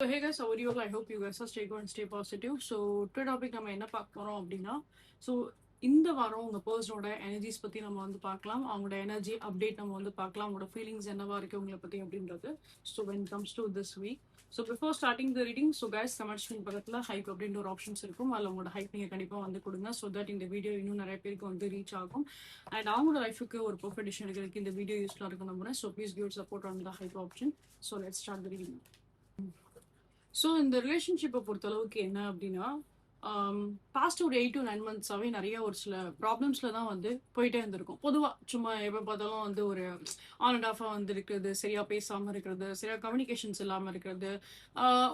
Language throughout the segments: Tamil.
So hey guys, how are you all? I hope you guys are stay good and stay positive. So today topic நம்ம என்ன பார்க்க போறோம் அப்படின்னா, ஸோ இந்த வாரம் உங்க பர்சனோட எனர்ஜிஸ் பத்தி நம்ம வந்து பார்க்கலாம். அவங்களோட எனர்ஜி அப்டேட் நம்ம வந்து பார்க்கலாம். அவங்களோட ஃபீலிங்ஸ் என்னவா இருக்கு உங்களை பத்தி அப்படின்றது. So when it comes to this week, so before starting the reading, so guys comment screen பக்கத்தில் ஹைப் அப்படின்ற ஒரு ஆப்ஷன்ஸ் இருக்கும். அதில் உங்களோட ஹைப் நீங்கள் கண்டிப்பாக வந்து கொடுங்க. ஸோ தட் இந்த வீடியோ இன்னும் நிறைய பேருக்கு வந்து ரீச் ஆகும். அண்ட் அவங்களோட லைஃபுக்கு ஒரு பர்ஃபெக்ட் டிசிஷன் எடுக்கிறதுக்கு இந்த வீடியோ யூஸ்ஃபுல்லாக இருக்கும் நம்புறேன். So please give support on the hype option. So let's start the reading. So இந்த ரிலேஷன்ஷிப்பை பொறுத்தளவுக்கு என்ன அப்படின்னா, பாஸ்ட் ஒரு 8 to 9 months-ஆவே நிறைய ஒரு சில ப்ராப்ளம்ஸில் தான் வந்து போயிட்டே இருந்திருக்கும். பொதுவாக சும்மா எப்போ பார்த்தாலும் வந்து ஒரு ஆன் அண்ட் ஆஃபாக வந்து இருக்கிறது, சரியாக பேசாமல் இருக்கிறது, சரியாக கம்யூனிகேஷன்ஸ் இல்லாமல் இருக்கிறது,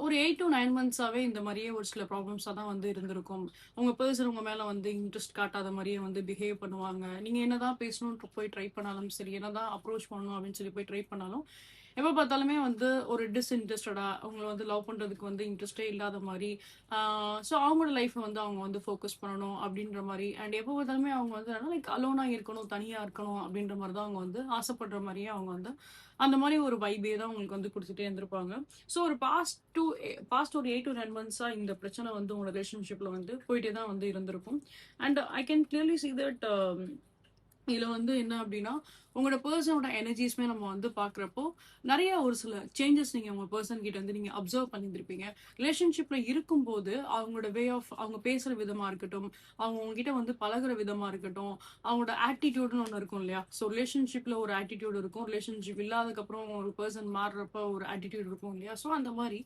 ஒரு 8 to 9 months-ஆவே இந்த மாதிரியே ஒரு சில ப்ராப்ளம்ஸாக தான் வந்து இருந்திருக்கும். உங்கள் பர்சன் உங்கள் மேலே வந்து இன்ட்ரெஸ்ட் காட்டாத மாதிரியே வந்து பிஹேவ் பண்ணுவாங்க. நீங்கள் என்ன தான் பேசணும்னு போய் ட்ரை பண்ணாலும் சரி, என்ன தான் அப்ரோச் பண்ணணும் அப்படின்னு சொல்லி போய் ட்ரை பண்ணாலும் எப்போ பார்த்தாலுமே வந்து ஒரு டிஸ்இன்ட்ரெஸ்டடா அவங்களை வந்து லவ் பண்ணுறதுக்கு வந்து இன்ட்ரெஸ்டே இல்லாத மாதிரி, ஸோ அவங்களோட லைஃப்பை வந்து அவங்க வந்து ஃபோக்கஸ் பண்ணணும் அப்படின்ற மாதிரி, அண்ட் எப்போ பார்த்தாலுமே அவங்க வந்து லைக் அலோனாக இருக்கணும், தனியாக இருக்கணும் அப்படின்ற மாதிரி தான் அவங்க வந்து ஆசைப்படுற மாதிரியே அவங்க வந்து அந்த மாதிரி ஒரு வைபே தான் அவங்களுக்கு வந்து கொடுத்துட்டே இருந்திருப்பாங்க. ஸோ ஒரு பாஸ்ட் ஒரு 8 to 9 months-ஆக இந்த பிரச்சனை வந்து உங்களோட ரிலேஷன்ஷிப்பில் வந்து போயிட்டே தான் வந்து இருந்திருக்கும். And I can clearly see that இதில் வந்து என்ன அப்படின்னா, உங்களோட பர்சனோட எனர்ஜிஸ்மே நம்ம வந்து பார்க்குறப்போ நிறைய ஒரு சில சேஞ்சஸ் நீங்கள் உங்கள் பர்சன் கிட்ட வந்து நீங்கள் அப்சர்வ் பண்ணியிருந்திருப்பீங்க. ரிலேஷன்ஷிப்பில் இருக்கும்போது அவங்களோட வே ஆஃப் அவங்க பேசுகிற விதமாக இருக்கட்டும், அவங்க உங்ககிட்ட வந்து பழகுற விதமாக இருக்கட்டும், அவங்களோட ஆட்டிடியூட்னு ஒன்று இருக்கும் இல்லையா. ஸோ ரிலேஷன்ஷிப்பில் ஒரு ஆட்டிடியூட் இருக்கும், ரிலேஷன்ஷிப் இல்லாததுக்கப்புறம் ஒரு பர்சன் மாறுறப்ப ஒரு ஆட்டிடியூட் இருக்கும் இல்லையா. ஸோ அந்த மாதிரி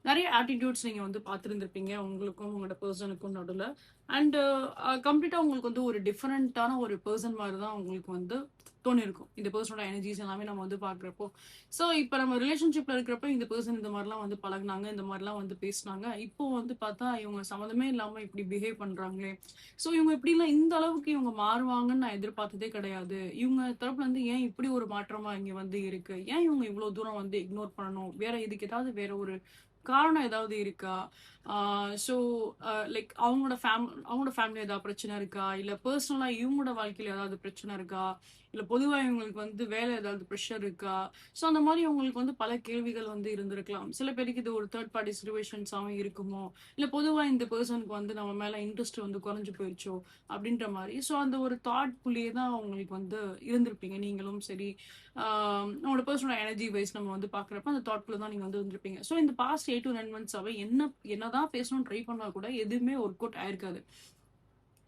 நிறைய ஆட்டிடியூட்ஸ் நீங்கள் வந்து பார்த்துருந்துருப்பீங்க உங்களுக்கும் உங்களோட பர்சனுக்கும் நடுவில். அண்ட் கம்ப்ளீட்டாக உங்களுக்கு வந்து ஒரு டிஃப்ரெண்ட்டான ஒரு பர்சன் மாதிரி தான் உங்களுக்கு வந்து தோணிருக்கும் இந்த பர்சனோட எனர்ஜிஸ் எல்லாமே நம்ம வந்து பார்க்குறப்போ. ஸோ இப்போ நம்ம ரிலேஷன்ஷிப்பில் இருக்கிறப்ப இந்த பர்சன் இந்த மாதிரிலாம் வந்து பழகினாங்க, இந்த மாதிரிலாம் வந்து பேசினாங்க. இப்போ வந்து பார்த்தா இவங்க சம்மந்தமே இல்லாமல் இப்படி பிஹேவ் பண்ணுறாங்களே, ஸோ இவங்க இப்படிலாம் இந்த அளவுக்கு இவங்க மாறுவாங்கன்னு நான் எதிர்பார்த்ததே கிடையாது. இவங்க தரப்புல இருந்து ஏன் இப்படி ஒரு மாற்றமாக இங்கே வந்து இருக்கு, ஏன் இவங்க இவ்வளோ தூரம் வந்து இக்னோர் பண்ணணும், வேற இதுக்கு ஏதாவது வேற ஒரு காரணம் ஏதாவது இருக்கா, ஸோ லைக் அவங்களோட ஃபேமிலி ஏதாவது பிரச்சனை இருக்கா, இல்லை பர்சனலாக இவங்களோட வாழ்க்கையில் ஏதாவது பிரச்சனை இருக்கா, இல்லை பொதுவாக இவங்களுக்கு வந்து வேலை ஏதாவது ப்ரெஷர் இருக்கா. ஸோ அந்த மாதிரி அவங்களுக்கு வந்து பல கேள்விகள் வந்து இருந்திருக்கலாம். சில பேருக்கு இது ஒரு தேர்ட் பார்ட்டி சிச்சுவேஷன்ஸாகவும் இருக்குமோ, இல்லை பொதுவாக இந்த பர்சனுக்கு வந்து நம்ம மேலே இன்ட்ரெஸ்ட் வந்து குறைஞ்சு போயிடுச்சோ அப்படின்ற மாதிரி. ஸோ அந்த ஒரு தாட் புள்ளியே தான் அவங்களுக்கு வந்து இருந்திருப்பீங்க நீங்களும் சரி. உங்களோட பர்சனோட எனர்ஜி வைஸ் நம்ம வந்து பார்க்குறப்ப அந்த தாட்குள்ள தான் நீங்கள் வந்து இருந்திருப்பீங்க. ஸோ இந்த பாஸ்ட் 8 to 9 months-ஆவே என்னதான் பேசணும்னு ட்ரை பண்ணா கூட எதுவுமே ஒர்க் அவுட் ஆயிருக்காது.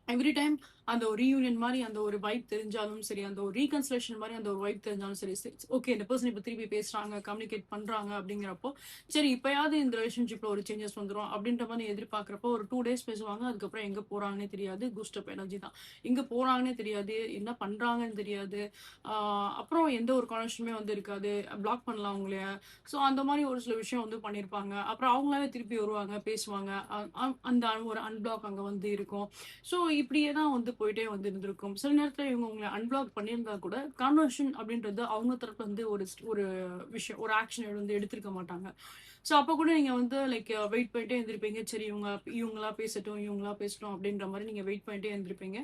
எவ்ரி டைம் அந்த ஒரு ரீயூனியன் மாதிரி அந்த ஒரு வைப் தெரிஞ்சாலும் சரி, அந்த ஒரு ரீகன்சிலேஷன் மாதிரி அந்த ஒரு வைப் தெரிஞ்சாலும் சரி, ஓகே இந்த பர்சன் இப்போ திருப்பி பேசுறாங்க, கம்யூனிகேட் பண்றாங்க அப்படிங்கிறப்போ சரி இப்பயாவது இந்த ரிலேஷன்ஷிப்ல ஒரு சேஞ்சஸ் வந்துடும் அப்படின்ற மாதிரி எதிர்பார்க்குறப்போ ஒரு 2 days பேசுவாங்க, அதுக்கப்புறம் எங்க போறாங்கன்னே தெரியாது. கூஸ்டப் எனர்ஜி தான், எங்க போறாங்கன்னே தெரியாது, என்ன பண்றாங்கன்னு தெரியாது, அப்புறம் எந்த ஒரு கனெக்ஷனுமே வந்து இருக்காது, பிளாக் பண்ணலாம் அவங்களே. ஸோ அந்த மாதிரி ஒரு சில விஷயம் வந்து பண்ணியிருப்பாங்க. அப்புறம் அவங்களாவே திருப்பி வருவாங்க, பேசுவாங்க, அந்த ஒரு அன்பிளாக் அங்கே வந்து இருக்கும். ஸோ இப்படியே தான் வந்து போயிட்டே வந்து இருந்திருக்கும். சில நேரத்தில் இவங்க உங்களை அன்பிளாக் பண்ணியிருந்தா கூட கான்வர்ஷன் அப்படின்றது அவங்க தரப்புல வந்து ஒரு விஷயம், ஒரு ஆக்ஷன் வந்து எடுத்திருக்க மாட்டாங்க. ஸோ அப்போ கூட நீங்கள் வந்து லைக் வெயிட் பண்ணிட்டே இருந்திருப்பீங்க. சரி இவங்களா பேசட்டும் அப்படின்ற மாதிரி நீங்கள் வெயிட் பண்ணிட்டே இருந்திருப்பீங்க.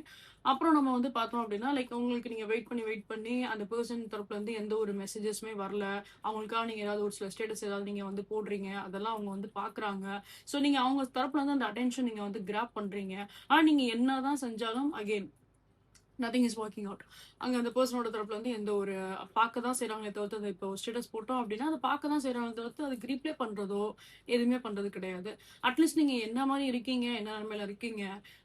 அப்புறம் நம்ம வந்து பார்த்தோம் அப்படின்னா லைக் உங்களுக்கு நீங்கள் வெயிட் பண்ணி அந்த பர்சன் தரப்புல இருந்து எந்த ஒரு மெசேஜஸுமே வரல. அவங்களுக்காக நீங்கள் ஏதாவது ஒரு சில ஸ்டேட்டஸ் ஏதாவது நீங்கள் வந்து போடுறீங்க, அதெல்லாம் அவங்க வந்து பார்க்குறாங்க. ஸோ நீங்கள் அவங்க தரப்புல இருந்து அந்த அட்டென்ஷன் நீங்கள் வந்து கிராப் பண்ணுறீங்க. ஆனால் நீங்கள் என்னதான் செஞ்சாலும் again nothing is working out. அங்கே அந்த பர்சனோட தரப்புல வந்து எந்த ஒரு பார்க்க தான் செய்கிறாங்களே தவிர்த்து, அதை இப்போ ஸ்டேட்டஸ் போட்டோம் அப்படின்னா அதை பார்க்க தான் செய்கிறாங்களே தவிர்த்து அதுக்கு ரீப்ளே பண்ணுறதோ எதுவுமே பண்ணுறது கிடையாது. அட்லீஸ்ட் நீங்கள் என்ன மாதிரி இருக்கீங்க, என்ன நிலைமையில இருக்கீங்க,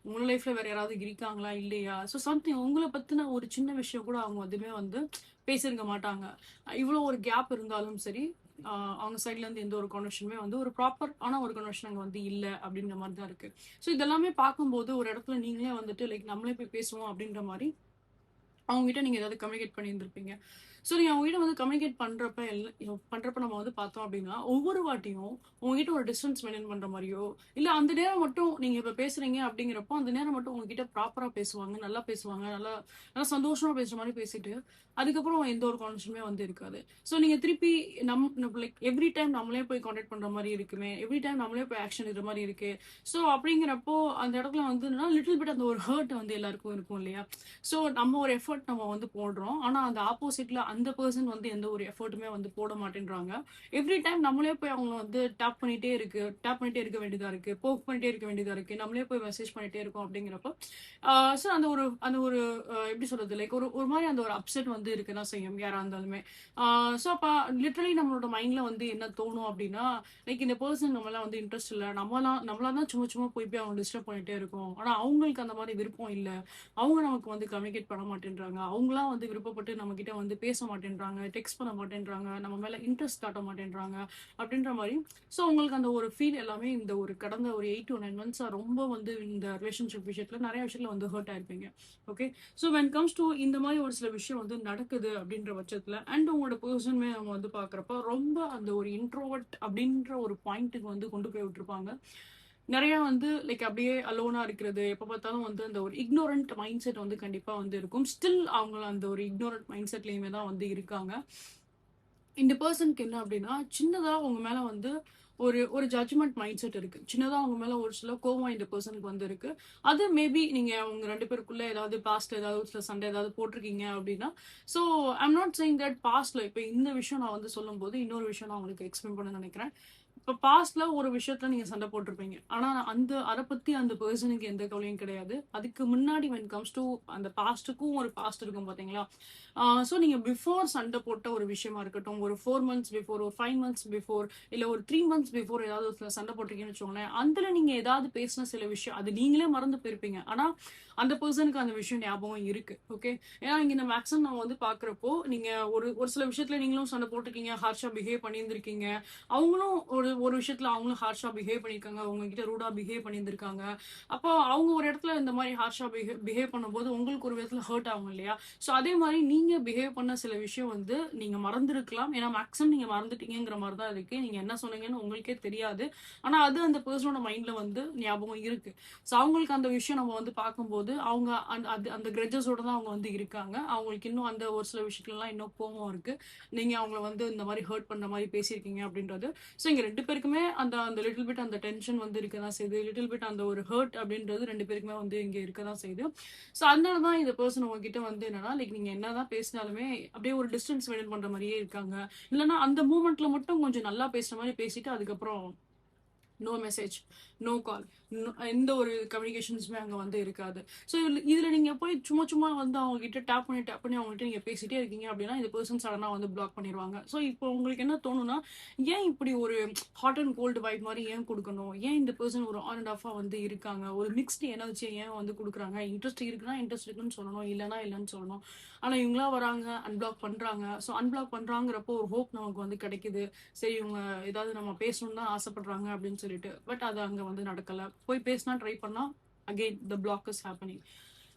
உங்கள் லைஃப்பில் வேறு யாராவது இருக்காங்களா இல்லையா, ஸோ சம்திங் உங்களை பற்றின ஒரு சின்ன விஷயம் கூட அவங்க எதுவுமே வந்து பேசியிருக்க மாட்டாங்க. இவ்வளோ ஒரு கேப் இருந்தாலும் சரி, அவங்க சைட்ல இருந்து எந்த ஒரு கனெக்ஷனுமே வந்து ஒரு ப்ராப்பர் ஆன ஒரு கனெக்ஷன் அங்கே வந்து இல்லை அப்படின்ற மாதிரி தான் இருக்கு. ஸோ இதெல்லாமே பார்க்கும்போது ஒரு இடத்துல நீங்களே வந்துட்டு லைக் நம்மளே போய் பேசுவோம் அப்படின்ற மாதிரி அவங்ககிட்ட நீங்கள் ஏதாவது கம்யூனிகேட் பண்ணியிருந்திருப்பீங்க. ஸோ நீங்கள் அவங்ககிட்ட வந்து கம்யூனிகேட் பண்ணுறப்ப நம்ம வந்து பார்த்தோம் அப்படின்னா ஒவ்வொரு வாட்டியும் உங்ககிட்ட ஒரு டிஸ்டன்ஸ் மெயின்டைன் பண்ணுற மாதிரியோ, இல்லை அந்த நேரம் மட்டும் நீங்கள் இப்போ பேசுகிறீங்க அப்படிங்கிறப்போ அந்த நேரம் மட்டும் உங்ககிட்ட ப்ராப்பராக பேசுவாங்க, நல்லா பேசுவாங்க, நல்லா நல்லா சந்தோஷமாக பேசுகிற மாதிரி பேசிட்டு அதுக்கப்புறம் எந்த ஒரு கான்வர்சேஷனுமே வந்து இருக்காது. ஸோ நீங்கள் திருப்பி லைக் எவ்ரி டைம் நம்மளே போய் கான்டாக்ட் பண்ணுற மாதிரி இருக்குமே, எவ்ரி டைம் நம்மளே போய் ஆக்ஷன் எடுக்கிற மாதிரி இருக்கு. ஸோ அப்படிங்கிறப்போ அந்த இடத்துல வந்து லிட்டில் பிட் அந்த ஒரு ஹர்ட் வந்து எல்லாருக்கும் இருக்கும் இல்லையா. ஸோ நம்ம ஒரு எஃபர்ட் நம்ம வந்து போடுறோம், ஆனால் அந்த ஆப்போசிட்ல அந்த பர்சன் வந்து எந்த ஒரு எஃபர்ட்டுமே வந்து போட மாட்டேன்றாங்க. எவ்ரி டைம் நம்மளே போய் அவங்கள வந்து டேப் பண்ணிட்டே இருக்க வேண்டியதா இருக்கு, போக் பண்ணிட்டே இருக்க வேண்டியதா இருக்கு, நம்மளே போய் மெசேஜ் பண்ணிட்டே இருக்கோம் அப்படிங்கிறப்போ ஸோ அந்த ஒரு எப்படி சொல்றது, லைக் ஒரு ஒரு மாதிரி அந்த ஒரு அப்செட் வந்து இருக்கதான் செய்யும் யாரா இருந்தாலுமே. ஸோ அப்போ லிட்டரலி நம்மளோட மைண்ட்ல வந்து என்ன தோணும் அப்படின்னா, லைக் இந்த பர்சன் நம்மளாம் வந்து இன்ட்ரெஸ்ட் இல்லை, நம்மளா தான் சும்மா சும்மா போய் அவங்க டிஸ்டர்ப் பண்ணிட்டே இருக்கோம். ஆனா அவங்களுக்கு அந்த மாதிரி விருப்பம் இல்லை, அவங்க நமக்கு வந்து கம்யூனிகேட் பண்ண மாட்டேன்றாங்க, அவங்களாம் வந்து விருப்பப்பட்டு நம்ம கிட்ட வந்து பேச மாட்டேன்றாங்க, டெக்ஸ்ட் பண்ண மாட்டேன்றாங்க, நம்ம மேல இன்ட்ரெஸ்ட் காட்ட மாட்டேன்றாங்க அப்படின்ற மாதிரி. ஸோ உங்களுக்கு அந்த ஒரு ஃபீல் எல்லாமே இந்த ஒரு கடந்த ஒரு 8 to 9 months ரொம்ப வந்து இந்த ரிலேஷன்ஷிப் விஷயத்துல நிறைய விஷயத்துல வந்து ஹர்ட் ஆயிருப்பீங்க. Okay. So when comes to இந்த மாதிரி ஒரு சில விஷயம் வந்து நடக்குது அப்படின்ற பட்சத்துல அண்ட் உங்களோட பர்சனுமே அவங்க வந்து பாக்குறப்ப ரொம்ப அந்த ஒரு இன்ட்ரோவர்ட் அப்படின்ற ஒரு பாயிண்ட்டுக்கு வந்து கொண்டு போய் விட்டுருப்பாங்க. நிறைய வந்து லைக் அப்படியே அலோனா இருக்கிறது, எப்ப பார்த்தாலும் வந்து அந்த ஒரு இக்னோரண்ட் மைண்ட் செட் வந்து கண்டிப்பா வந்து இருக்கும். ஸ்டில் அவங்க அந்த ஒரு இக்னோரண்ட் மைண்ட் செட்லயுமே தான் வந்து இருக்காங்க. இந்த பர்சனுக்கு என்ன அப்படின்னா, சின்னதா உங்க மேல வந்து ஒரு ஒரு ஜட்ஜ்மெண்ட் மைண்ட் செட் இருக்கு. சின்னதா உங்க மேல ஒரு சில கோவம் இந்த பர்சனுக்கு வந்து இருக்கு. அது மேபி நீங்க உங்க 2 பேருக்குள்ள ஏதாவது பாஸ்ட்ல ஏதாவது ஒரு சில சண்டை ஏதாவது போட்டிருக்கீங்க அப்படின்னா, so I'm not saying that பாஸ்ட்ல இப்ப இந்த விஷயம் நான் வந்து சொல்லும்போது இன்னொரு விஷயம் நான் உங்களுக்கு எக்ஸ்பிளைன் பண்ண நினைக்கிறேன். இப்ப பாஸ்ட்ல ஒரு விஷயத்துல நீங்க சண்டை போட்டிருப்பீங்க. ஆனா அத பத்தி அந்த பெர்சனுக்கு எந்த கவலையும் கிடையாது. அதுக்கு முன்னாடி வென் கம்ஸ் டூ அந்த பாஸ்ட்டுக்கும் ஒரு பாஸ்ட் இருக்கும் பாத்தீங்களா? ஸோ நீங்க பிஃபோர் சண்டை போட்ட ஒரு விஷயமா இருக்கட்டும், ஒரு 4 மந்த்ஸ் பிஃபோர், ஒரு 5 மந்த்ஸ் பிஃபோர், இல்ல ஒரு 3 மந்த்ஸ் பிஃபோர் ஏதாவது ஒரு சண்டை போட்டிருக்கீங்கன்னு வச்சுக்கோங்களேன். அதுல நீங்க ஏதாவது பேசின சில விஷயம், அது நீங்களே மறந்து போயிருப்பீங்க. ஆனா அந்த பெர்சனுக்கு அந்த விஷயம் ஞாபகம் இருக்கு. ஓகே. ஏன்னா இங்க இந்த மேக்ஸிமம் நம்ம வந்து பாக்குறப்போ, நீங்க ஒரு ஒரு சில விஷயத்துல நீங்களும் சண்டை போட்டிருக்கீங்க, ஹார்ஷா பிஹேவ் பண்ணியிருந்திருக்கீங்க. அவங்களும் ஒரு ஒரு விஷயத்துல அவங்களும் ஹார்ஷா பிஹேவ் பண்ணியிருக்காங்க, உங்ககிட்ட ரூடா பிஹேவ் பண்ணியிருந்திருக்காங்க. அப்போ அவங்க ஒரு இடத்துல இந்த மாதிரி ஹார்ஷா பிஹேவ் பண்ணும்போது உங்களுக்கு ஒரு விதத்துல ஹர்ட் ஆகும் இல்லையா? ஸோ அதே மாதிரி நீங்க பிஹேவ் பண்ண சில விஷயம் வந்து நீங்க மறந்துருக்கலாம். ஏன்னா மேக்ஸிமம் நீங்க மறந்துட்டீங்கிற மாதிரி தான் இருக்கு. நீங்க என்ன சொன்னீங்கன்னு உங்களுக்கே தெரியாது. ஆனா அது அந்த பர்சனோட மைண்ட்ல வந்து ஞாபகம் இருக்கு. ஸோ அவங்களுக்கு அந்த விஷயம் நம்ம வந்து பார்க்கும்போது அவங்க அந்த கிரெட்ஜஸோட தான் அவங்க வந்து இருக்காங்க. அவங்களுக்கு இன்னும் அந்த ஒரு சில விஷயத்துலலாம் இன்னும் கோவம் இருக்கு. நீங்க அவங்கள வந்து இந்த மாதிரி ஹர்ட் பண்ற மாதிரி பேசியிருக்கீங்க அப்படின்றது. ஸோ இங்க 2 பேருக்குமே அந்த அந்த லிட்டில் பிட் அந்த டென்ஷன் வந்து இருக்க தான் செய்யுது. லிட்டில் பிட் அந்த ஒரு ஹர்ட் அப்படின்றது 2 பேருக்குமே வந்து இங்க இருக்க தான் செய்யுது. ஸோ அதனால தான் இந்த பர்சன் உங்ககிட்ட வந்து என்னன்னா, லைக் நீங்க என்னதான் பேசினாலுமே அப்படியே ஒரு டிஸ்டன்ஸ் மெயின்டைன் பண்ற மாதிரியே இருக்காங்க. இல்லைன்னா அந்த மூமெண்ட்ல மட்டும் கொஞ்சம் நல்லா பேசுற மாதிரி பேசிட்டு அதுக்கப்புறம் நோ மெசேஜ், நோ கால், எந்த ஒரு கம்யூனிகேஷன்ஸுமே அங்க வந்து இருக்காது. ஸோ இதுல நீங்க போய் சும்மா சும்மா வந்து அவங்க கிட்ட டேப் பண்ணி அவங்ககிட்ட நீங்க பேசிட்டே இருக்கீங்க அப்படின்னா இந்த பர்சன் சடனா வந்து பிளாக் பண்ணிடுவாங்க. ஸோ இப்போ உங்களுக்கு என்ன தோணும்னா, ஏன் இப்படி ஒரு ஹாட் அண்ட் கோல்டு வைப் மாதிரி ஏன் கொடுக்கணும்? ஏன் இந்த பர்சன் ஒரு ஆன் அண்ட் ஆஃபா வந்து இருக்காங்க? ஒரு மிக்ஸ்டு எனர்ஜியை ஏன் வந்து கொடுக்குறாங்க? இன்ட்ரெஸ்ட் இருக்குன்னா இன்ட்ரெஸ்ட் இருக்குன்னு சொல்லணும், இல்லைன்னா இல்லைன்னு சொல்லணும். ஆனா இவங்களா வராங்க, அன்பிளாக் பண்றாங்க. ஸோ அன்பிளாக் பண்றாங்கிறப்போ ஒரு ஹோப் நமக்கு வந்து கிடைக்குது. சரி இவங்க ஏதாவது நம்ம பேசணும்னு தான் ஆசைப்படுறாங்க அப்படின்னு சொல்லிட்டு. பட் அது அங்க வந்து நடக்கல. போய் பேசினா ட்ரை பண்ணா again the block is happening.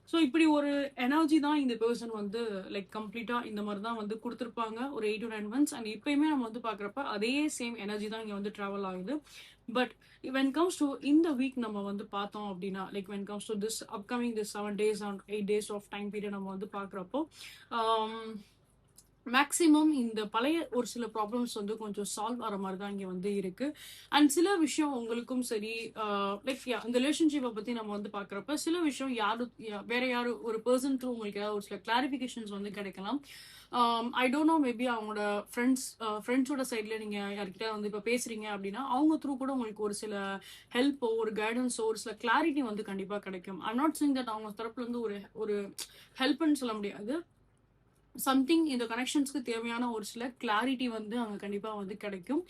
So இப்படி ஒரு எனர்ஜி தான் இந்த பெர்சன் வந்து லைக் கம்ப்ளீட்டா இந்த மாதிரி தான் வந்து கொடுத்துருப்பாங்க ஒரு 8 to 9 months. அண்ட் இப்பயுமே நம்ம வந்து பாக்குறப்ப அதே சேம் எனர்ஜி தான் இங்க வந்து டிராவல் ஆகுது. பட் வென் கம்ஸ் டு இந்த வீக் நம்ம வந்து பார்த்தோம் அப்படின்னா, like when comes to this upcoming this 7 days and 8 days of time period நம்ம வந்து பாக்குறப்போ மேக்ஸிமம் இந்த பழைய ஒரு சில ப்ராப்ளம்ஸ் வந்து கொஞ்சம் சால்வ் ஆகிற மாதிரி தான் இங்கே வந்து இருக்கு. அண்ட் சில விஷயம் உங்களுக்கும் சரி, லைக் இந்த ரிலேஷன்ஷிப்பை பற்றி நம்ம வந்து பார்க்குறப்ப சில விஷயம் வேற யாரு ஒரு பர்சன் த்ரூ உங்களுக்கு ஏதாவது ஒரு சில கிளாரிஃபிகேஷன்ஸ் வந்து கிடைக்கலாம். ஐ டோன்ட் நோ, மேபி அவங்களோட ஃப்ரெண்ட்ஸோட சைடில் நீங்கள் யார்கிட்ட வந்து இப்போ பேசுறீங்க அப்படின்னா அவங்க த்ரூ கூட உங்களுக்கு ஒரு சில ஹெல்ப்போ ஒரு கைடன்ஸோ ஒரு சில கிளாரிட்டி வந்து கண்டிப்பாக கிடைக்கும். ஐம் நாட் சேயிங் தட் அவங்க தரப்புல இருந்து ஒரு ஒரு ஹெல்ப்னு சொல்ல முடியாது. சம்திங் இந்த கனெக்ஷன்ஸ்க்கு தேவையான ஒரு சில கிளாரிட்டி வந்து அங்கே கண்டிப்பாக வந்து கிடைக்கும்.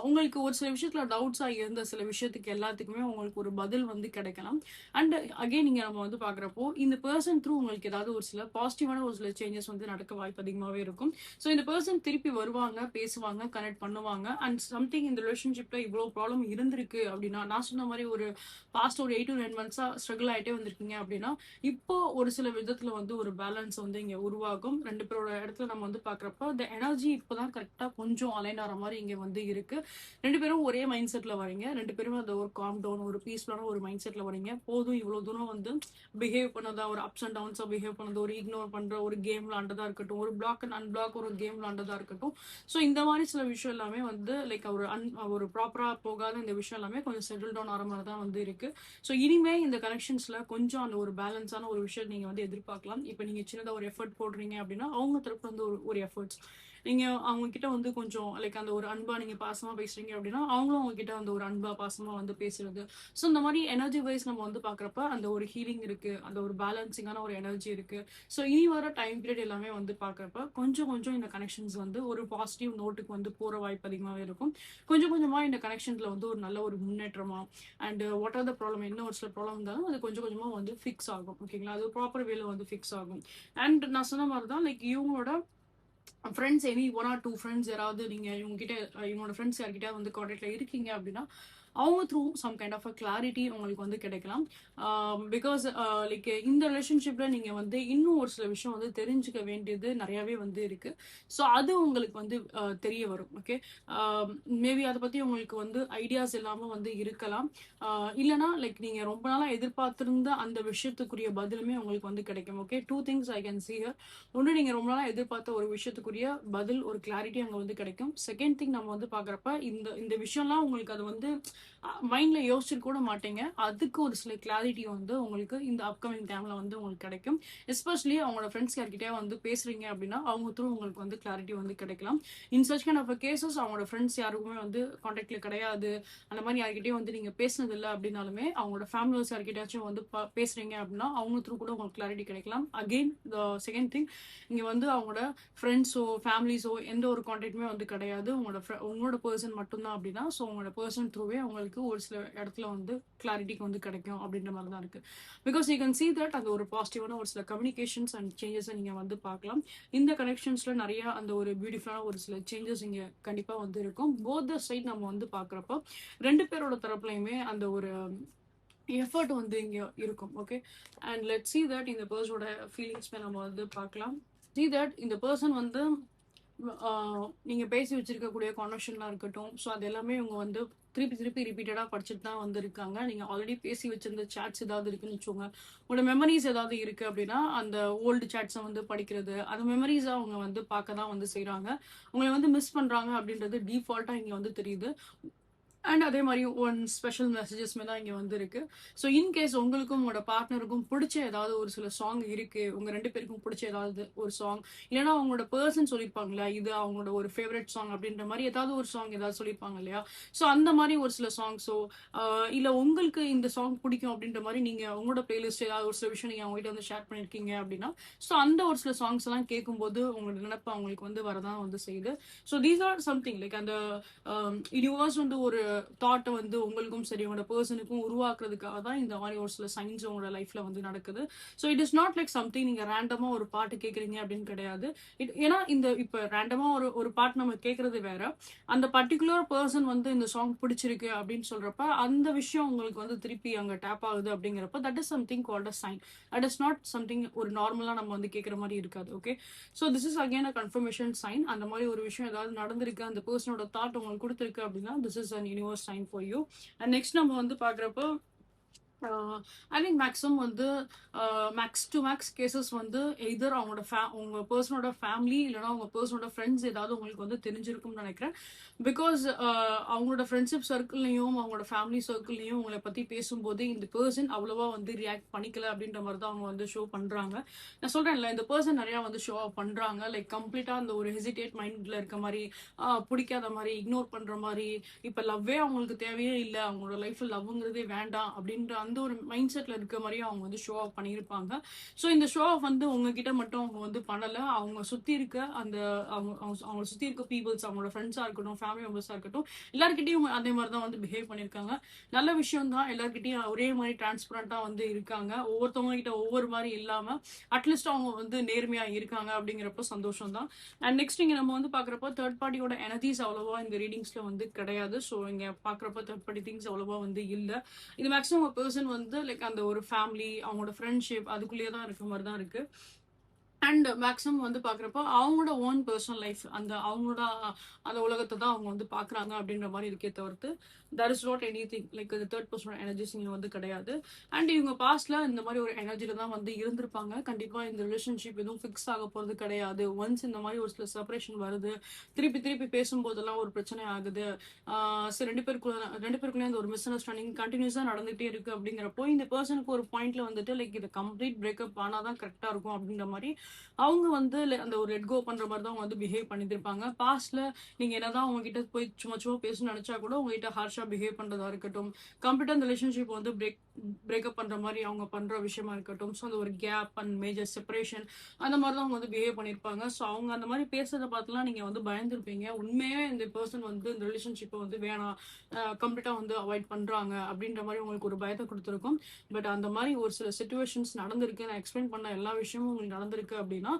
உங்களுக்கு ஒரு சில விஷயத்துல டவுட்ஸாக இருந்த சில விஷயத்துக்கு எல்லாத்துக்குமே உங்களுக்கு ஒரு பதில் வந்து கிடைக்கலாம். அண்ட் அகெயின் நீங்கள் நம்ம வந்து பார்க்குறப்போ இந்த பர்சன் த்ரூ உங்களுக்கு ஏதாவது ஒரு சில பாசிட்டிவான ஒரு சில சேஞ்சஸ் வந்து நடக்க வாய்ப்பு அதிகமாகவே இருக்கும். ஸோ இந்த பர்சன் திருப்பி வருவாங்க, பேசுவாங்க, கனெக்ட் பண்ணுவாங்க. அண்ட் சம்திங் இந்த ரிலேஷன்ஷிப்பில் இவ்வளோ ப்ராப்ளம் இருந்திருக்கு அப்படின்னா, நான் சொன்ன மாதிரி ஒரு பாஸ்ட் ஒரு 8 to 9 months ஸ்ட்ரகிள் ஆகிட்டே வந்திருக்கீங்க அப்படின்னா, இப்போ ஒரு சில விதத்துல வந்து ஒரு பேலன்ஸ் வந்து இங்க உருவாகும். 2 பேரோட இடத்துல நம்ம வந்து பாக்குறப்ப இந்த எனர்ஜி இப்பதான் கரெக்டா கொஞ்சம் அலைன் ஆகிற மாதிரி இங்க வந்து இருக்கு. 2 பேரும் ஒரே மைண்ட் செட்ல வரீங்க. 2 பேரும் அந்த ஒரு காம் டவுன் ஒரு பீஸ்ஃபுல்லான ஒரு மைண்ட் செட்ல வரீங்க. போதும் இவ்வளவு தூரம் வந்து பிஹேவ் பண்ணதா, ஒரு அப்ஸ் அண்ட் டவுன்ஸா பிஹேவ் பண்ணது, ஒரு இக்னோர் பண்ற, ஒரு கேம் விளாண்டதா இருக்கட்டும், ஒரு பிளாக் அண்ட் அன்பிளாக் ஒரு கேம் விளாண்டதா இருக்கட்டும். ஸோ இந்த மாதிரி சில விஷயம் எல்லாமே வந்து லைக் ஒரு ப்ராப்பரா போகாத இந்த விஷயம் எல்லாமே கொஞ்சம் செட்டில் டவுன் ஆகிற மாதிரி தான் வந்து இருக்கு. ஸோ இனிமே இந்த கனெக்ஷன்ஸ்ல கொஞ்சம் அந்த ஒரு பேலன்ஸான ஒரு விஷயம் நீங்க வந்து எதிர்பார்க்கலாம். இப்போ நீங்க சின்னதா ஒரு எஃபர்ட் போடுறீங்க அப்படின்னா அப்படின்னா அவங்க தரப்புல வந்து ஒரு எஃபர்ட்ஸ். நீங்க அவங்க கிட்ட வந்து கொஞ்சம் லைக் அந்த ஒரு அன்பா நீங்க பாசமா பேசுறீங்க அப்படின்னா அவங்களும் அவங்க கிட்ட அந்த ஒரு அன்பா பாசமா வந்து பேசுறது. ஸோ இந்த மாதிரி எனர்ஜி வைஸ் நம்ம வந்து பாக்குறப்ப அந்த ஒரு ஹீலிங் இருக்கு, அந்த ஒரு பேலன்சிங்கான ஒரு எனர்ஜி இருக்கு. ஸோ இனி வர டைம் பீரியட் எல்லாமே வந்து பாக்குறப்ப கொஞ்சம் கொஞ்சம் இந்த கனெக்ஷன்ஸ் வந்து ஒரு பாசிட்டிவ் நோட்டுக்கு வந்து போற வாய்ப்பு அதிகமாகவே இருக்கும். கொஞ்சம் கொஞ்சமா இந்த கனெக்ஷன்ல வந்து ஒரு நல்ல ஒரு முன்னேற்றமா and what are the problem, என்ன ஒரு சில ப்ராப்ளம் இருந்தாலும் அது கொஞ்சம் கொஞ்சமா வந்து ஃபிக்ஸ் ஆகும். ஓகேங்களா, அது ப்ராப்பர் வேல வந்து ஃபிக்ஸ் ஆகும். அண்ட் நான் சொன்ன மாதிரி தான் லைக் இவங்களோட ஃப்ரெண்ட்ஸ் எனி 1 ஆர் 2 ஃப்ரெண்ட்ஸ் யாராவது நீங்க இவங்க கிட்ட இவங்களோட ஃப்ரெண்ட்ஸ் யார்கிட்ட வந்து கான்டாக்ட்ல இருக்கீங்க அப்படின்னா அவங்க through some kind of a clarity உங்களுக்கு வந்து கிடைக்கலாம். பிகாஸ் லைக் இந்த ரிலேஷன்ஷிப்ல நீங்க வந்து இன்னும் ஒரு சில விஷயம் வந்து தெரிஞ்சுக்க வேண்டியது நிறையவே வந்து இருக்கு. ஸோ அது உங்களுக்கு வந்து தெரிய வரும். ஓகே, மேபி அதை பத்தி உங்களுக்கு வந்து ஐடியாஸ் இல்லாம வந்து இருக்கலாம். இல்லைனா லைக் நீங்க ரொம்ப நாளா எதிர்பார்த்திருந்த அந்த விஷயத்துக்குரிய பதிலுமே உங்களுக்கு வந்து கிடைக்கும். Okay, 2 things I can see here. ஒன்று, நீங்க ரொம்ப நாளா எதிர்பார்த்த ஒரு விஷயத்துக்குரிய பதில் ஒரு கிளாரிட்டி அங்க வந்து கிடைக்கும். செகண்ட் திங் நம்ம வந்து பாக்குறப்ப இந்த இந்த விஷயம்லாம் உங்களுக்கு அது வந்து மைண்ட்ல யோசிச்சுட்டு கூட மாட்டீங்க. அதுக்கு ஒரு சில கிளாரிட்டி வந்து உங்களுக்கு இந்த அப்கமிங் டைம்ல வந்து உங்களுக்கு கிடைக்கும். எஸ்பெஷலி அவங்களோட ஃப்ரெண்ட்ஸ் யார்கிட்டயா வந்து பேசுறீங்க அப்படின்னா அவங்க த்ரூ உங்களுக்கு வந்து கிளாரிட்டி வந்து கிடைக்கலாம். In such kind of cases அவங்களோட ஃப்ரெண்ட்ஸ் யாருக்குமே வந்து கான்டாக்ட்ல கிடையாது, அந்த மாதிரி யார்கிட்டயும் வந்து நீங்க பேசினது இல்லை அப்படின்னாலுமே அவங்களோட ஃபேமிலிஸ் யார்கிட்டயாச்சும் வந்து பேசுறீங்க அப்படின்னா அவங்க த்ரூ கூட உங்களுக்கு கிளாரிட்டி கிடைக்கலாம். அகெயின் த செகண்ட் திங், இங்க வந்து அவங்களோட ஃப்ரெண்ட்ஸோ ஃபேமிலிஸோ எந்த ஒரு கான்டாக்டுமே வந்து கிடையாது, உங்களோட பர்சன் மட்டும்தான் அப்படின்னா ஸோ உங்களோட பர்சன் த்ரூவே உங்களுக்கு ஒரு சில இடத்துல வந்து கிளாரிட்டிக்கு வந்து கிடைக்கும் அப்படின்ற மாதிரி தான் இருக்கு. Because you can see that அந்த ஒரு பாசிட்டிவான ஒரு சில கம்யூனிகேஷன்ஸ் அண்ட் சேஞ்சஸை நீங்க வந்து பார்க்கலாம். இந்த கனெக்ஷன்ஸ்ல நிறைய அந்த ஒரு பியூட்டிஃபுல்லான ஒரு சில சேஞ்சஸ் இங்க கண்டிப்பா வந்து இருக்கும். போத் த சைட் நம்ம வந்து பாக்குறப்போ ரெண்டு பேரோட தரப்புலையுமே அந்த ஒரு எஃபர்ட் வந்து இங்க இருக்கும். Okay, and let see that இந்த பர்சனோட ஃபீலிங்ஸ் நம்ம வந்து பார்க்கலாம். see that இந்த பர்சன் வந்து நீங்க பேசி வச்சிருக்கக்கூடிய கான்வர்சேஷன்லாம் இருக்கட்டும், ஸோ அது எல்லாமே இவங்க வந்து திருப்பி திருப்பி ரிப்பீட்டடா படிச்சுட்டு தான் வந்து இருக்காங்க. நீங்க ஆல்ரெடி பேசி வச்சிருந்த சாட்ஸ் ஏதாவது இருக்குன்னு வச்சுக்கோங்க, உங்களோட மெமரிஸ் ஏதாவது இருக்கு அப்படின்னா அந்த ஓல்டு சாட்ஸை வந்து படிக்கிறது, அந்த மெமரிஸை அவங்க வந்து பார்க்க தான் வந்து செய்றாங்க. உங்களை வந்து மிஸ் பண்றாங்க அப்படின்றது டிஃபால்ட்டா இங்க வந்து தெரியுது. அண்ட் அதே மாதிரி ஒன் ஸ்பெஷல் மெசேஜஸ்மே தான் இங்க வந்து இருக்கு. ஸோ இன்கேஸ் உங்களுக்கும் உங்களோட பார்ட்னருக்கும் பிடிச்ச ஏதாவது ஒரு சில சாங் இருக்கு, உங்க ரெண்டு பேருக்கும் பிடிச்ச ஏதாவது ஒரு சாங், இல்லைன்னா அவங்களோட பர்சன் சொல்லியிருப்பாங்களா இது அவங்களோட ஒரு ஃபேவரட் சாங் அப்படின்ற மாதிரி ஏதாவது ஒரு சாங் ஏதாவது சொல்லியிருப்பாங்க இல்லையா, ஸோ அந்த மாதிரி ஒரு சில சாங்ஸோ இல்ல உங்களுக்கு இந்த சாங் பிடிக்கும் அப்படின்ற மாதிரி நீங்க உங்களோட பிளேலிஸ்ட் ஏதாவது ஒரு சில விஷயம் நீங்க அவங்ககிட்ட வந்து ஷேர் பண்ணிருக்கீங்க அப்படின்னா ஸோ அந்த ஒரு சில சாங்ஸ் எல்லாம் கேட்கும்போது உங்களோட நினைப்பு அவங்களுக்கு வந்து வரதான் வந்து செய்யுது. So these or something like அந்த யூனிவர்ஸ் வந்து ஒரு தாட்டை வந்து உங்களுக்கும் சரி உங்களோட பர்சனுக்கும் உருவாக்குறதுக்காக தான் இந்த மாதிரி ஒரு சில சயின்ஸ் உங்களோட லைஃப்ல வந்து நடக்குது. So it is not like something நீங்க ரேண்டமா ஒரு பாட்டு கேட்குறீங்க அப்படின்னு கிடையாது. ஏன்னா இந்த இப்ப ரேண்டமா ஒரு பாட்டு நம்ம கேட்கறது வேற, அந்த பர்டிகுலர் பர்சன் வந்து இந்த சாங் பிடிச்சிருக்கு அப்படின்னு சொல்றப்ப அந்த விஷயம் உங்களுக்கு வந்து திருப்பி அங்க டேப் ஆகுது அப்படிங்கிறப்ப that is something called a sign. That is not something ஒரு நார்மலா நம்ம வந்து கேட்குற மாதிரி இருக்காது. Okay, so this is again a confirmation sign. அந்த மாதிரி ஒரு விஷயம் ஏதாவது நடந்திருக்கு, அந்த பர்சனோட தாட் உங்களுக்கு கொடுத்துருக்கு அப்படின்னா this is an universe sign for you. And next நம்ம வந்து பாக்குறப்போ ஐ திங்க் மேக்ஸிமம் வந்து மேக்ஸ் டு மேக்ஸ் கேசஸ் வந்து எதர் அவங்களோட உங்க பர்சனோட ஃபேமிலி இல்லைனா உங்க பர்சனோட ஃப்ரெண்ட்ஸ் ஏதாவது உங்களுக்கு வந்து தெரிஞ்சிருக்கும்னு நினைக்கிறேன். பிகாஸ் அவங்களோட ஃப்ரெண்ட்ஷிப் சர்க்கிள்லையும் அவங்களோட ஃபேமிலி சர்க்கிள்லையும் உங்களை பத்தி பேசும்போது இந்த பர்சன் அவ்வளவா வந்து ரியாக்ட் பண்ணிக்கல அப்படின்ற மாதிரி தான் அவங்க வந்து ஷோ பண்றாங்க. நான் சொல்றேன்ல இந்த பர்சன் நிறைய வந்து ஷோ ஆஃப் பண்றாங்க, லைக் கம்ப்ளீட்டா அந்த ஒரு ஹெசிடேட் மைண்ட்ல இருக்க மாதிரி, பிடிக்காத மாதிரி, இக்னோர் பண்ற மாதிரி, இப்ப லவ்வே அவங்களுக்கு தேவையே இல்லை, அவங்களோட லைஃப்ல லவ்ங்கிறதே வேண்டாம் அப்படின்ற அந்த ஒரு மைண்ட் செட்ல இருக்க மாதிரி அவங்க வந்து ஷோ ஆஃப் பண்ணியிருப்பாங்க. ஸோ இந்த ஷோ ஆஃப் வந்து உங்ககிட்ட மட்டும் அவங்க வந்து பண்ணல, அவங்க சுத்தி இருக்க அந்த அவங்க சுத்தி இருக்க பீப்புள்ஸ், அவங்களோட ஃப்ரெண்ட்ஸா இருக்கட்டும், ஃபேமிலி மெம்பர்ஸா இருக்கட்டும், எல்லாருக்கிட்டையும் அதே மாதிரி தான் வந்து பிஹேவ் பண்ணியிருக்காங்க. நல்ல விஷயம் தான், எல்லாருக்கிட்டையும் ஒரே மாதிரி டிரான்ஸ்பரண்டா வந்து இருக்காங்க, ஒவ்வொருத்தவங்க கிட்ட ஒவ்வொரு மாதிரி இல்லாம அட்லீஸ்ட் அவங்க வந்து நேர்மையா இருக்காங்க அப்படிங்கிறப்ப சந்தோஷம் தான். அண்ட் நெக்ஸ்ட் இங்க நம்ம வந்து பாக்குறப்போ தேர்ட் பார்ட்டியோட எனர்ஜிஸ் அவ்வளவா இந்த ரீடிங்ஸ்ல வந்து கிடையாது. ஸோ இங்க பாக்குறப்ப தேர்ட் பார்ட்டி திங்ஸ் அவ்வளவா வந்து இல்ல. இது மேக்ஸிமம் பர்சன் வந்து லைக் அந்த ஒரு ஃபேமிலி அவங்களோட ஃப்ரெண்ட்ஷிப் அதுக்குள்ளேயே தான் இருக்க மாதிரி தான் இருக்கு. அண்ட் மேக்ஸிமம் வந்து பாக்குறப்போ அவங்களோட ஓன் பர்சனல் லைஃப் அந்த அவங்களோட அந்த உலகத்தை தான் அவங்க வந்து பாக்குறாங்க அப்படின்ற மாதிரி இருக்கே தவிர்த்து there is not anything like the third person energies இங்க வந்து கிடையாது. அண்ட் இவங்க பாஸ்ட்ல இந்த மாதிரி ஒரு எனர்ஜில தான் வந்து இருந்திருப்பாங்க. கண்டிப்பா இந்த ரிலேஷன்ஷிப் எதுவும் ஃபிக்ஸ் ஆக போறது கிடையாது. ஒன்ஸ் இந்த மாதிரி ஒரு சில செப்பரேஷன் வருது, திருப்பி திருப்பி பேசும்போதெல்லாம் ஒரு பிரச்சனை ஆகுது, சரி ரெண்டு பேருக்குள்ளே அந்த ஒரு மிஸ் அண்டர்ஸ்டாண்டிங் கண்டினியூஸா நடந்துகிட்டே இருக்கு அப்படிங்கிறப்போ இந்த பர்சனுக்கு ஒரு பாயிண்ட்ல வந்துட்டு லைக் இது கம்ப்ளீட் பிரேக்கப் ஆனாதான் கரெக்டா இருக்கும் அப்படின்ற மாதிரி அவங்க வந்து அந்த ஒரு லெட் கோ பண்ற மாதிரி தான் அவங்க வந்து பிஹேவ் பண்ணிட்டு இருப்பாங்க. பாஸ்ட்ல நீங்க என்னதான் அவங்க கிட்ட போய் சும்மா சும்மா பேசணும்னு நினைச்சா கூட உங்ககிட்ட ஹார்ஷா பிஹேவ் பண்றதா இருக்கட்டும், கம்ப்ளீட்டா அந்த ரிலேஷன்ஷிப் வந்து பிரேக்கப் பண்ற மாதிரி அவங்க பண்ற விஷயமா இருக்கட்டும், ஸோ அந்த ஒரு கேப் அண்ட் மேஜர் செப்பரேஷன் அந்த மாதிரி தான் அவங்க வந்து பிஹேவ் பண்ணிருப்பாங்க. ஸோ அவங்க அந்த மாதிரி பேசுறத பார்த்துலாம் நீங்க வந்து பயந்துருப்பீங்க. உண்மையே இந்த பர்சன் வந்து இந்த ரிலேஷன்ஷிப்பை வந்து வேணாம், கம்ப்ளீட்டா வந்து அவாய்ட் பண்றாங்க அப்படின்ற மாதிரி உங்களுக்கு ஒரு பயத்தை கொடுத்துருக்கும். பட் அந்த மாதிரி ஒரு சில சிச்சுவேஷன்ஸ் நடந்திருக்கு, நான் எக்ஸ்பிளைன் பண்ண எல்லா விஷயமும் உங்களுக்கு நடந்திருக்கு அப்படின்னா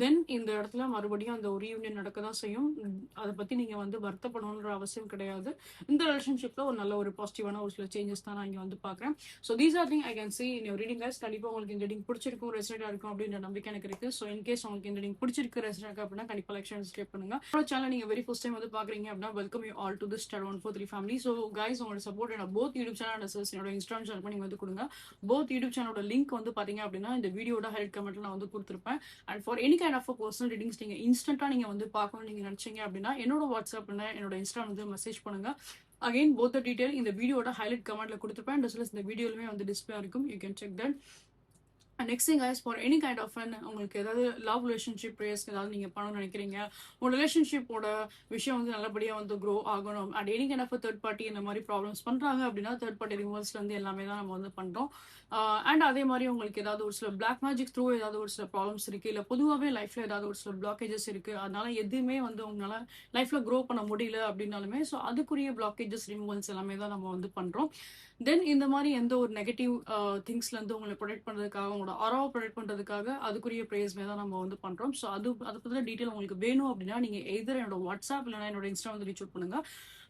தென் இந்த இடத்துல மறுபடியும் அந்த ஒரு யூனியன் நடக்க தான் செய்யும். அதை பத்தி நீங்க வந்து வருத்தப்படணுன்ற அவசியம் கிடையாது. இந்த ரிலேஷன்ஷிப்ல ஒரு நல்ல ஒரு பாசிட்டிவான ஒரு சில சேஞ்சஸ் தான் நான் இங்க வந்து பாக்குறேன். So these are thing I can see in your reading guys. கண்டிப்பா உங்களுக்கு இந்த ரீடிங் பிடிச்சிருக்கும், ரெசனேட்டா இருக்கும் அப்படின்ற நம்பிக்கை எனக்கு இருக்கு. ஸோ இன்கேஸ் உங்களுக்கு இந்த ரீடிங் பிடிச்சிருக்கு, ரெசனேட் அப்படின்னா கண்டிப்பா லைக் ஷேர் சப்ஸ்கிரைப் பண்ணுங்க. சேனல் நீங்க வெரி ஃபர்ஸ்ட் டைம் வந்து பாக்குறீங்க அப்படின்னா welcome you all to this star 143 family. So guys உங்களோட சப்போர்ட் என்ன போத் யூடியூப் சேனல் அண்ட் என்னோட இன்ஸ்டாகிராம் சேனல் நீங்க வந்து கொடுங்க. போத் யூடியூப் சேனலோட லிங்க் வந்து பாத்தீங்க அப்படின்னா இந்த வீடியோட ஹைலைட் கமெண்ட்ல நான் வந்து கொடுத்துருப்பேன். And for any kind of personal readings நீங்க இன்ஸ்டன்டா நீங்க வந்து பார்க்கணும் நீங்க நினைச்சீங்க அப்படின்னா என்னோட வாட்ஸ்அப் என்னோட இன்ஸ்டா வந்து மெசேஜ் பண்ணுங்க. அகைன் போத் டீடைல் இந்த வீடியோட ஹைலைட் கமெண்ட்ல கொடுத்துருப்பேன். இந்த வீடியோலுமே வந்து டிஸ்பிளே இருக்கும், you can check that. Next thing guys for any kind of உங்களுக்கு ஏதாவது லவ் ரிலேஷன்ஷிப் ப்ரேயர்ஸ் ஏதாவது நீங்கள் பண்ணணும்னு நினைக்கிறீங்க, உங்க ரிலேஷன்ஷிப்போட விஷயம் வந்து நல்லபடியாக வந்து க்ரோ ஆகணும், and any kind of third party இந்த மாதிரி ப்ராப்ளம்ஸ் பண்ணுறாங்க அப்படின்னா தேர்ட் பார்ட்டி ரிமூவல்ஸ்லேருந்து எல்லாமே தான் நம்ம வந்து பண்ணுறோம். அண்ட் அதே மாதிரி உங்களுக்கு ஏதாவது ஒரு சில பிளாக் மேஜிக் த்ரூ ஏதாவது ஒரு சில ப்ராப்ளம்ஸ் இருக்குது, இல்லை பொதுவாகவே லைஃப்பில் ஏதாவது ஒரு சில பிளாக்கேஜஸ் இருக்குது, அதனால எதுவுமே வந்து உங்களால் லைஃப்பில் க்ரோ பண்ண முடியல அப்படின்னாலுமே ஸோ அதுக்குரிய பிளாக்கேஜஸ் ரிமூவல்ஸ் எல்லாமே தான் நம்ம வந்து பண்ணுறோம். தென் இந்த மாதிரி எந்த ஒரு நெகட்டிவ் திங்ஸ்லேருந்து உங்களை ப்ரொடெக்ட் பண்ணுறதுக்காக உங்களோட ஆராவை ப்ரொடெக்ட் பண்ணுறதுக்காக அதுக்குரிய ப்ரேயர்ஸ்மே தான் நம்ம வந்து பண்ணுறோம். ஸோ அதை பற்றின டீட்டெயில் உங்களுக்கு வேணும் அப்படின்னா நீங்கள் எதிர என்னோட வாட்ஸ்அப் இல்லைனா என்னோட இன்ஸ்டா வந்து ரீச் அவுட் பண்ணுங்க.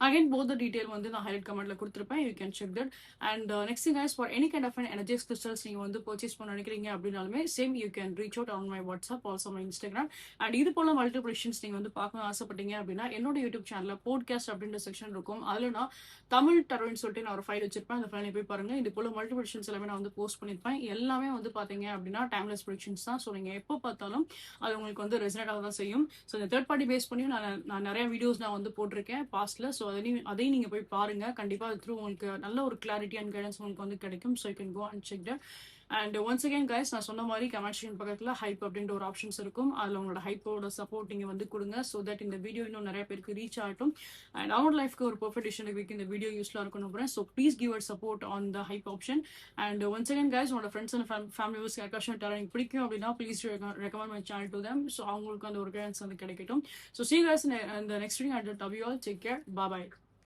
அகைன் போத் டீடைல் வந்து நான் ஹைலைட் கமெண்ட்ல கொடுத்துருப்பேன், you can check that. And next thing guys for any kind of energies crystals நீங்க வந்து பர்ச்சேஸ் பண்ண நினைக்கிறீங்க அப்படின்னாலுமே same you can reach out on my WhatsApp also my Instagram. And இது போல மல்டிபிள் விஷயம்ஸ் நீங்க வந்து பார்க்கணும் ஆசைப்பட்டீங்க அப்படின்னா என்னோட யூடியூப் சேனல்ல போட்காஸ்ட் அப்படின்ற செக்ஷன் இருக்கும். அதுல நான் தமிழ் டரோன்னு சொல்லிட்டு நான் ஒரு ஃபைல் வச்சிருப்பேன், அந்த ஃபைலை போய் பாருங்க. இது போல மல்டிபிள் விஷயம்ஸ் எல்லாமே நான் வந்து போஸ்ட் பண்ணிருப்பேன். எல்லாமே வந்து பாத்தீங்க அப்படின்னா டைம்லெஸ் ப்ரொடிக்ஷன்ஸ் தான். ஸோ நீங்க எப்போ பார்த்தாலும் அது உங்களுக்கு வந்து ரெசனேட் ஆக தான் செய்யும். ஸோ இந்த தேர்ட் பார்ட்டி பேஸ் பண்ணியும் நான் நிறைய வீடியோஸ் நான் வந்து போட்டிருக்கேன் பாஸ்ட்ல. ஸோ அதையும் நீங்க போய் பாருங்க. கண்டிப்பா த்ரூ உங்களுக்கு நல்ல ஒரு கிளாரிட்டி அண்ட் கைடன்ஸ் உங்களுக்கு வந்து கிடைக்கும். So you can go and check that. And once again guys நான் சொன்ன மாதிரி கமெண்ட் செக்ஷன் பக்கத்தில் ஹைப் அப்படின்ற ஒரு ஆப்ஷன்ஸ் இருக்கும். அதில் உங்களோட ஹைப்போட சப்போர்ட் நீங்கள் வந்து கொடுங்க. ஸோ தட் இந்த வீடியோ இன்னும் நிறைய பேருக்கு ரீச் ஆகட்டும் அண்ட் அவங்களோட லைஃப்க்கு ஒரு பர்ஃபெக்ட் டிசிஷன் வீக் இந்த வீடியோ யூஸ்ஃபுல்லாக இருக்கணும் நம்புறேன். So please give at support on the hype option. And once again guys உங்களோட ஃப்ரெண்ட்ஸ் அண்ட் ஃபேமிலி மெம்பர்ஸ் யாருக்காச்சும் டேலண்ட் பிடிக்கும் அப்படின்னா please recommend my channel to them. So அவங்களுக்கு அந்த ஒரு கைடன்ஸ் வந்து கிடைக்கட்டும். So see you guys in the next video. Love you all. Take care. Bye bye.